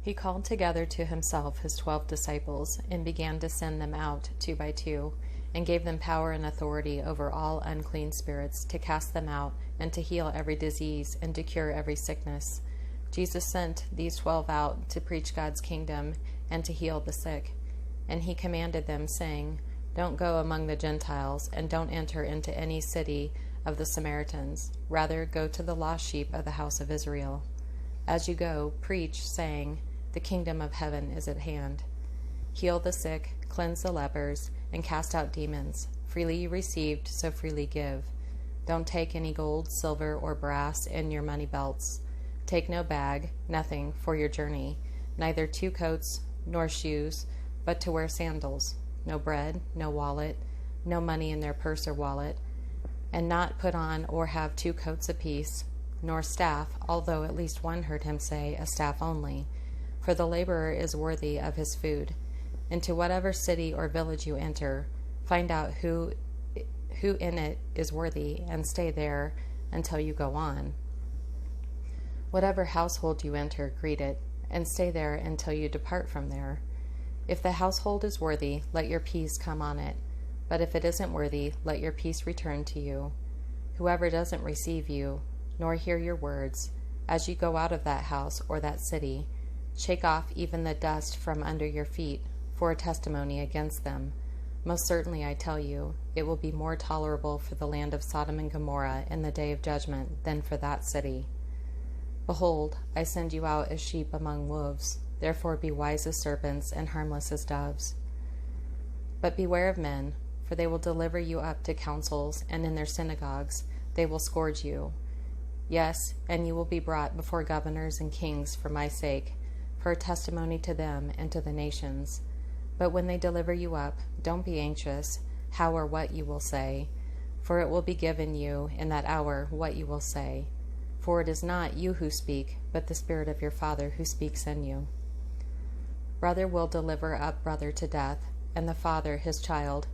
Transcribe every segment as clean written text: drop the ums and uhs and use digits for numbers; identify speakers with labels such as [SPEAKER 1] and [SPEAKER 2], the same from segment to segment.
[SPEAKER 1] He called together to himself his 12 disciples and began to send them out 2 by 2, and gave them power and authority over all unclean spirits to cast them out and to heal every disease and to cure every sickness. Jesus sent these 12 out to preach God's kingdom and to heal the sick. And he commanded them, saying, "Don't go among the Gentiles, and don't enter into any city of the Samaritans. Rather, go to the lost sheep of the house of Israel. As you go, preach, saying, 'The kingdom of heaven is at hand.' Heal the sick, cleanse the lepers, and cast out demons. Freely you received, so freely give. Don't take any gold, silver, or brass in your money belts. Take no bag, nothing for your journey, neither 2 coats nor shoes, but to wear sandals. No bread, no wallet, no money in their purse or wallet, and not put on or have 2 coats apiece, nor staff, although at least one heard him say, a staff only, for the laborer is worthy of his food. Into whatever city or village you enter, find out who in it is worthy, and stay there until you go on. Whatever household you enter, greet it, and stay there until you depart from there. If the household is worthy, let your peace come on it. But if it isn't worthy, let your peace return to you. Whoever doesn't receive you, nor hear your words, as you go out of that house or that city, shake off even the dust from under your feet, for a testimony against them. Most certainly I tell you, it will be more tolerable for the land of Sodom and Gomorrah in the day of judgment than for that city. Behold, I send you out as sheep among wolves. Therefore be wise as serpents and harmless as doves. But beware of men, for they will deliver you up to councils, and in their synagogues they will scourge you. Yes, and you will be brought before governors and kings for my sake, for a testimony to them and to the nations. But when they deliver you up, don't be anxious how or what you will say, for it will be given you in that hour what you will say. For it is not you who speak, but the Spirit of your Father who speaks in you. Brother will deliver up brother to death, and the father his child.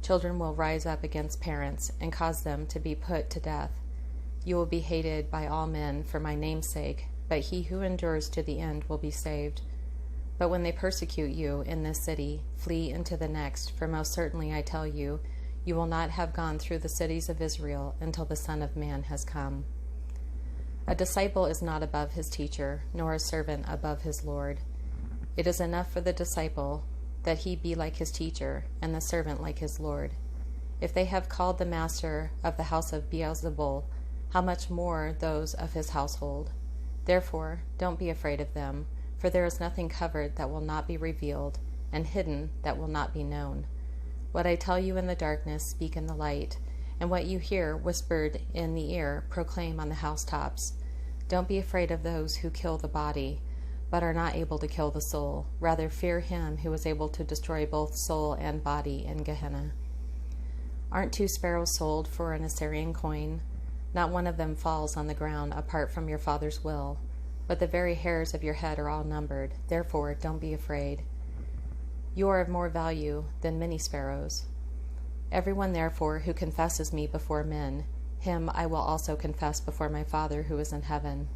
[SPEAKER 1] Children will rise up against parents and cause them to be put to death. You will be hated by all men for my name's sake, but he who endures to the end will be saved. But when they persecute you in this city, flee into the next, for most certainly I tell you, you will not have gone through the cities of Israel until the Son of Man has come. A disciple is not above his teacher, nor a servant above his Lord. It is enough for the disciple that he be like his teacher, and the servant like his Lord. If they have called the master of the house of Beelzebul, how much more those of his household? Therefore, don't be afraid of them, for there is nothing covered that will not be revealed, and hidden that will not be known. What I tell you in the darkness, speak in the light, and what you hear whispered in the ear, proclaim on the housetops. Don't be afraid of those who kill the body, but are not able to kill the soul. Rather fear him who is able to destroy both soul and body in Gehenna. Aren't 2 sparrows sold for an Assyrian coin? Not one of them falls on the ground apart from your Father's will. But the very hairs of your head are all numbered. Therefore, don't be afraid. You are of more value than many sparrows. Everyone, therefore, who confesses me before men, him I will also confess before my Father who is in heaven.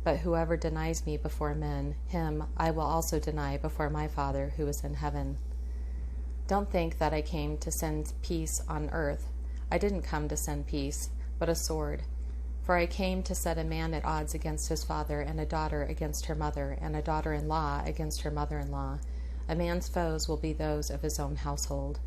[SPEAKER 1] But whoever denies me before men, him I will also deny before my Father who is in heaven. Don't think that I came to send peace on earth. I didn't come to send peace, but a sword. For I came to set a man at odds against his father, and a daughter against her mother, and a daughter-in-law against her mother-in-law. A man's foes will be those of his own household.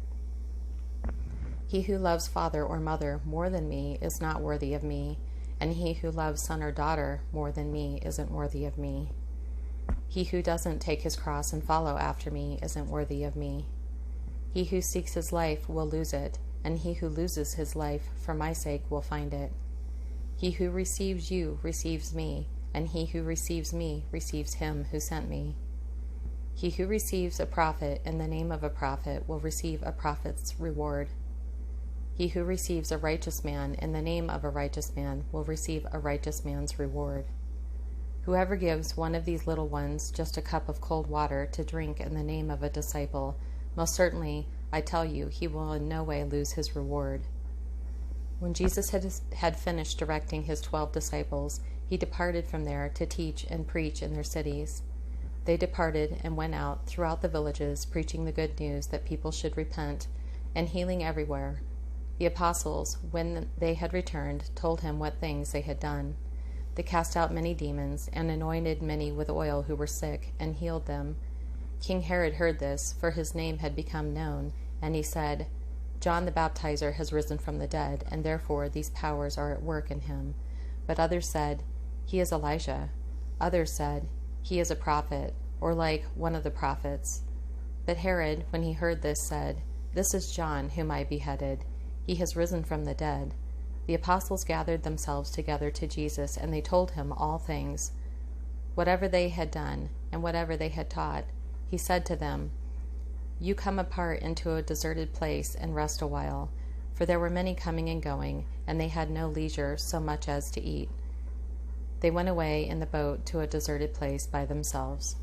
[SPEAKER 1] He who loves father or mother more than me is not worthy of me, and he who loves son or daughter more than me isn't worthy of me. He who doesn't take his cross and follow after me isn't worthy of me. He who seeks his life will lose it, and he who loses his life for my sake will find it. He who receives you receives me, and he who receives me receives him who sent me. He who receives a prophet in the name of a prophet will receive a prophet's reward. He who receives a righteous man in the name of a righteous man will receive a righteous man's reward. Whoever gives one of these little ones just a cup of cold water to drink in the name of a disciple, most certainly, I tell you, he will in no way lose his reward. When Jesus had finished directing his 12 disciples, he departed from there to teach and preach in their cities. They departed and went out throughout the villages, preaching the good news that people should repent, and healing everywhere. The apostles, when they had returned, told him what things they had done. They cast out many demons, and anointed many with oil who were sick, and healed them. King Herod heard this, for his name had become known, and he said, "John the Baptizer has risen from the dead, and therefore these powers are at work in him." But others said, "He is Elijah." Others said, "He is a prophet, or like one of the prophets." But Herod, when he heard this, said, "This is John, whom I beheaded. He has risen from the dead." The apostles gathered themselves together to Jesus, and they told him all things, whatever they had done, and whatever they had taught. He said to them, "You come apart into a deserted place and rest a while." For there were many coming and going, and they had no leisure so much as to eat. They went away in the boat to a deserted place by themselves.